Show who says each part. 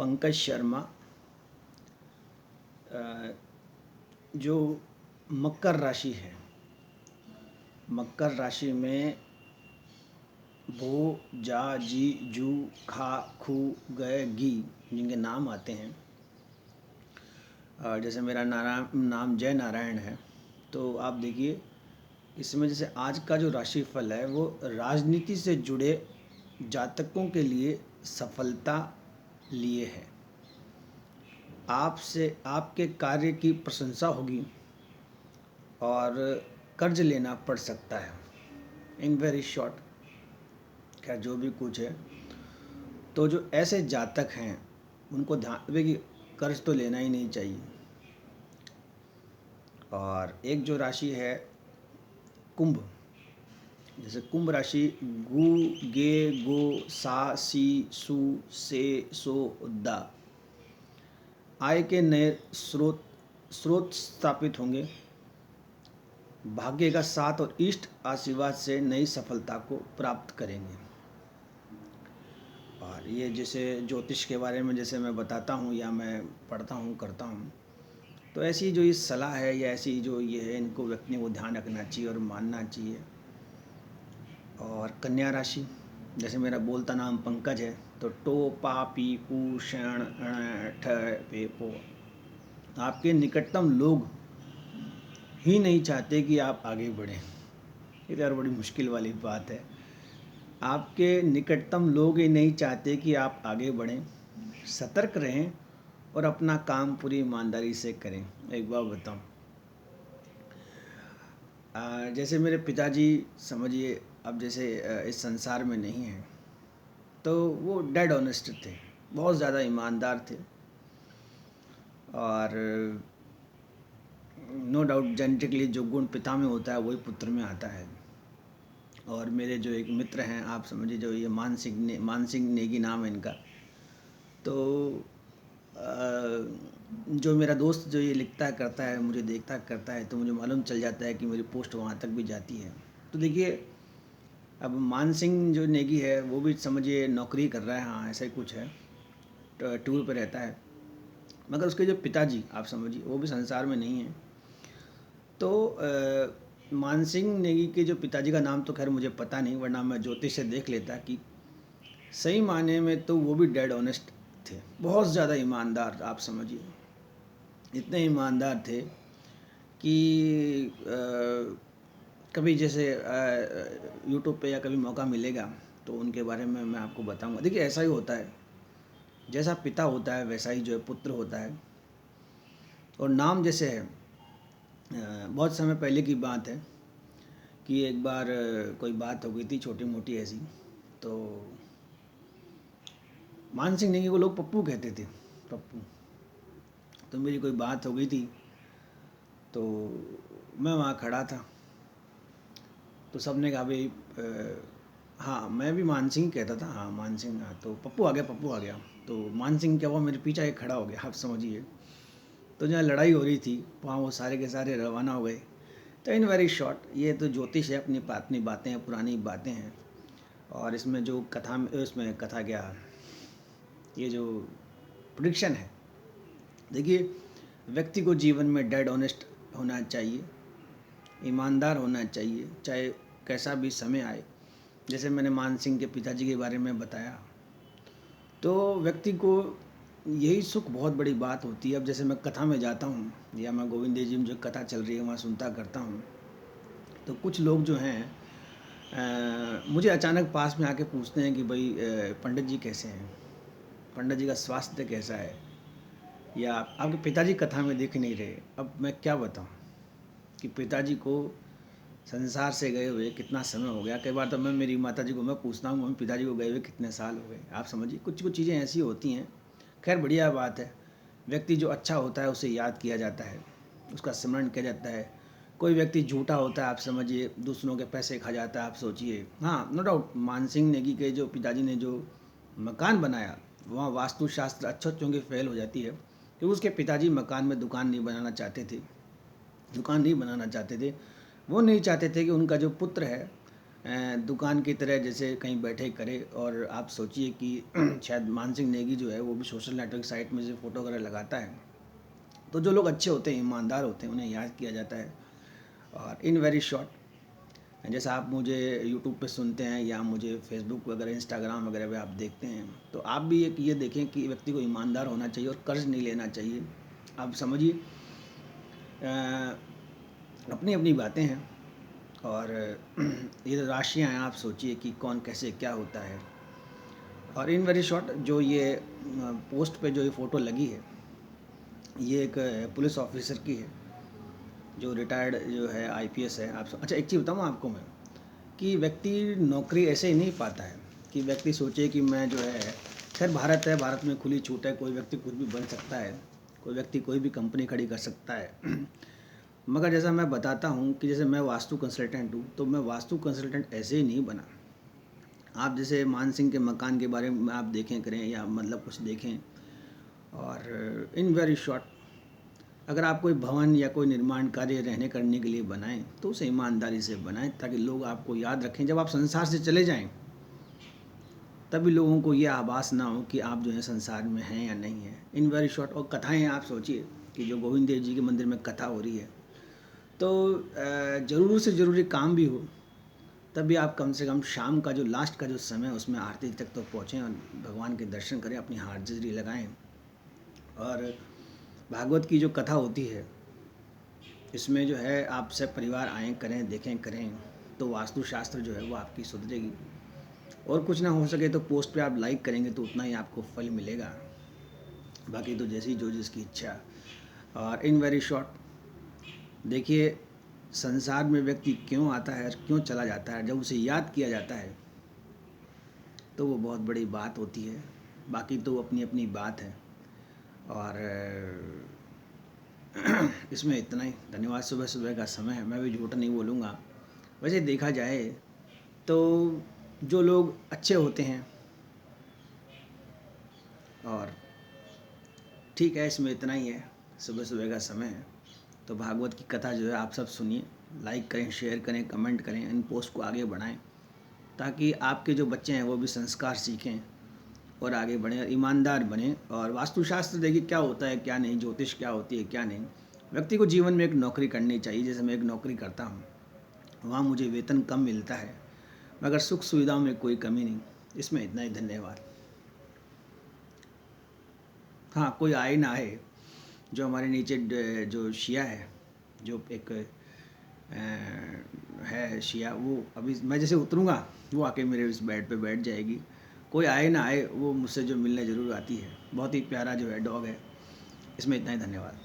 Speaker 1: पंकज शर्मा, जो मकर राशि है, मकर राशि में भो, जा, जी, जू, खा, खू, गए, गी जिनके नाम आते हैं, जैसे मेरा नाम जय नारायण है, तो आप देखिए इसमें जैसे आज का जो राशिफल है वो राजनीति से जुड़े जातकों के लिए सफलता लिए है। आपसे आपके कार्य की प्रशंसा होगी और कर्ज लेना पड़ सकता है। इन वेरी शॉर्ट, क्या जो भी कुछ है, तो जो ऐसे जातक हैं उनको ध्यान रहे कि कर्ज तो लेना ही नहीं चाहिए। और एक जो राशि है कुंभ, जैसे कुंभ राशि गु, गे, गो, सा, सी, सु, से, सो, दा, आय के नए स्रोत स्थापित होंगे। भाग्य का साथ और इष्ट आशीर्वाद से नई सफलता को प्राप्त करेंगे। और ये जैसे ज्योतिष के बारे में जैसे मैं बताता हूँ या मैं पढ़ता हूँ करता हूँ, तो ऐसी जो ये सलाह है या ऐसी जो ये है, इनको व्यक्ति को ध्यान रखना चाहिए और मानना चाहिए। और कन्या राशि, जैसे मेरा बोलता नाम पंकज है, तो टो, पा, पी, पू, शण, ठ, पे, पो, आपके निकटतम लोग ही नहीं चाहते कि आप आगे बढ़ें। ये तो यार बड़ी मुश्किल वाली बात है। आपके निकटतम लोग ही नहीं चाहते कि आप आगे बढ़ें। सतर्क रहें और अपना काम पूरी ईमानदारी से करें। एक बात बताऊं, जैसे मेरे पिताजी समझिए अब जैसे इस संसार में नहीं हैं, तो वो डेड ऑनेस्ट थे, बहुत ज़्यादा ईमानदार थे। और नो डाउट जेनेटिकली जो गुण पिता में होता है वही पुत्र में आता है। और मेरे जो एक मित्र हैं, आप समझिए, जो ये मान सिंह नेगी नाम है इनका, तो जो मेरा दोस्त जो ये लिखता करता है, मुझे देखता करता है, तो मुझे मालूम चल जाता है कि मेरी पोस्ट वहाँ तक भी जाती है। तो देखिए अब मान सिंह जो नेगी है वो भी समझिए नौकरी कर रहा है, हाँ ऐसा ही कुछ है, टूर पे रहता है, मगर उसके जो पिताजी आप समझिए वो भी संसार में नहीं है। तो मान सिंह नेगी के जो पिताजी का नाम तो खैर मुझे पता नहीं, वरना मैं ज्योतिष से देख लेता कि सही मायने में तो वो भी डेड ऑनेस्ट थे, बहुत ज़्यादा ईमानदार। आप समझिए इतने ईमानदार थे कि कभी जैसे यूट्यूब पे या कभी मौका मिलेगा तो उनके बारे में मैं आपको बताऊंगा। देखिए ऐसा ही होता है, जैसा पिता होता है वैसा ही जो है पुत्र होता है। और नाम जैसे है, बहुत समय पहले की बात है कि एक बार कोई बात हो गई थी छोटी मोटी ऐसी, तो मान सिंह नेगी को लोग पप्पू कहते थे, पप्पू। तो मेरी कोई बात हो गई थी, तो मैं वहाँ खड़ा था, तो सब ने कहा भाई हाँ, मैं भी मान सिंह कहता था, हाँ मान सिंह, हाँ, तो पप्पू आ गया, पप्पू आ गया। तो मान सिंह क्या हुआ, मेरे पीछे एक खड़ा हो गया, आप समझिए। तो जहाँ लड़ाई हो रही थी वहाँ वो सारे के सारे रवाना हो गए। तो इन वेरी शॉर्ट, ये तो ज्योतिष है, अपनी बातें हैं, पुरानी बातें हैं। और इसमें जो कथा में, इसमें कथा क्या, ये जो प्रिडिक्शन है, देखिए व्यक्ति को जीवन में डेड ऑनेस्ट होना चाहिए, ईमानदार होना चाहिए, चाहे कैसा भी समय आए। जैसे मैंने मान सिंह के पिताजी के बारे में बताया, तो व्यक्ति को यही सुख बहुत बड़ी बात होती है। अब जैसे मैं कथा में जाता हूँ या मैं गोविंद देव जी में जो कथा चल रही है वहाँ सुनता करता हूँ, तो कुछ लोग जो हैं मुझे अचानक पास में आके पूछते हैं कि भाई पंडित जी कैसे हैं, पंडित जी का स्वास्थ्य कैसा है, या आपके पिताजी कथा में दिख नहीं रहे। अब मैं क्या बताऊँ कि पिताजी को संसार से गए हुए कितना समय हो गया। कई बार तो मैं मेरी माता जी को मैं पूछता हूँ मम्मी पिताजी को गए हुए कितने साल हो गए। आप समझिए कुछ कुछ चीज़ें ऐसी होती हैं। खैर बढ़िया बात है, व्यक्ति जो अच्छा होता है उसे याद किया जाता है, उसका स्मरण किया जाता है। कोई व्यक्ति झूठा होता है, आप समझिए दूसरों के पैसे खा जाता है, आप सोचिए। हाँ नो डाउट मान सिंह नेगी के जो पिताजी ने जो मकान बनाया, वहाँ वास्तुशास्त्र अच्छों की फेल हो जाती है, क्योंकि उसके पिताजी मकान में दुकान नहीं बनाना चाहते थे, दुकान नहीं बनाना चाहते थे। वो नहीं चाहते थे कि उनका जो पुत्र है दुकान की तरह जैसे कहीं बैठे करे। और आप सोचिए कि शायद मानसिंह नेगी जो है वो भी सोशल नेटवर्क साइट में जो फ़ोटो वगैरह लगाता है, तो जो लोग अच्छे होते हैं, ईमानदार होते हैं, उन्हें याद किया जाता है। और इन वेरी शॉर्ट, जैसा आप मुझे यूट्यूब पे सुनते हैं या मुझे फेसबुक वगैरह इंस्टाग्राम वगैरह पे आप देखते हैं, तो आप भी एक ये देखें कि व्यक्ति को ईमानदार होना चाहिए और कर्ज नहीं लेना चाहिए। आप समझिए, अपनी अपनी बातें हैं। और ये राशियाँ हैं, आप सोचिए कि कौन कैसे क्या होता है। और इन वेरी शॉर्ट, जो ये पोस्ट पे जो ये फ़ोटो लगी है, ये एक पुलिस ऑफिसर की है जो रिटायर्ड जो है आईपीएस है। आप अच्छा, एक चीज़ बताऊँ आपको मैं, कि व्यक्ति नौकरी ऐसे ही नहीं पाता है कि व्यक्ति सोचे कि मैं जो है, खैर भारत है, भारत में खुली छूट है, कोई व्यक्ति कुछ भी बन सकता है, कोई व्यक्ति कोई भी कंपनी खड़ी कर सकता है। मगर जैसा मैं बताता हूँ कि जैसे मैं वास्तु कंसल्टेंट हूँ, तो मैं वास्तु कंसल्टेंट ऐसे ही नहीं बना। आप जैसे मान सिंह के मकान के बारे में आप देखें करें या मतलब कुछ देखें। और इन वेरी शॉर्ट, अगर आप कोई भवन या कोई निर्माण कार्य रहने करने के लिए बनाएं, तो उसे ईमानदारी से बनाएं ताकि लोग आपको याद रखें। जब आप संसार से चले जाएं, तभी लोगों को ये आभास ना हो कि आप जो है संसार में हैं या नहीं हैं। In very short. और कथाएं, आप सोचिए कि जो गोविंद देव जी के मंदिर में कथा हो रही है, तो ज़रूर से ज़रूरी काम भी हो, तभी आप कम से कम शाम का जो लास्ट का जो समय है उसमें आरती तक तो पहुँचें और भगवान के दर्शन करें, अपनी हाजिरी लगाएं। और भागवत की जो कथा होती है, इसमें जो है आप सब परिवार आएँ, करें, देखें, करें, तो वास्तुशास्त्र जो है वो आपकी सुधरेगी। और कुछ ना हो सके तो पोस्ट पे आप लाइक करेंगे तो उतना ही आपको फल मिलेगा, बाकी तो जैसी जो जिसकी इच्छा। और इन वेरी शॉर्ट, देखिए, संसार में व्यक्ति क्यों आता है और क्यों चला जाता है, जब उसे याद किया जाता है तो वो बहुत बड़ी बात होती है। बाकी तो अपनी अपनी बात है। और इसमें इतना ही। धन्यवाद। सुबह सुबह का समय है, मैं भी झूठ नहीं बोलूँगा। वैसे देखा जाए तो जो लोग अच्छे होते हैं, और ठीक है, इसमें इतना ही है। सुबह सुबह का समय है, तो भागवत की कथा जो है आप सब सुनिए, लाइक करें, शेयर करें, कमेंट करें, इन पोस्ट को आगे बढ़ाएं, ताकि आपके जो बच्चे हैं वो भी संस्कार सीखें और आगे बढ़ें और ईमानदार बने। और वास्तुशास्त्र देखिए क्या होता है क्या नहीं, ज्योतिष क्या होती है क्या नहीं। व्यक्ति को जीवन में एक नौकरी करनी चाहिए। जैसे मैं एक नौकरी करता हूँ, वहाँ मुझे वेतन कम मिलता है, मगर सुख सुविधाओं में कोई कमी नहीं। इसमें इतना ही। धन्यवाद। हाँ, कोई आए ना आए, जो हमारे नीचे जो शिया है, जो एक है शिया, वो अभी मैं जैसे उतरूँगा वो आके मेरे इस बेड पे बैठ जाएगी। कोई आए ना आए, वो मुझसे जो मिलने ज़रूर आती है। बहुत ही प्यारा जो है डॉग है। इसमें इतना ही। धन्यवाद।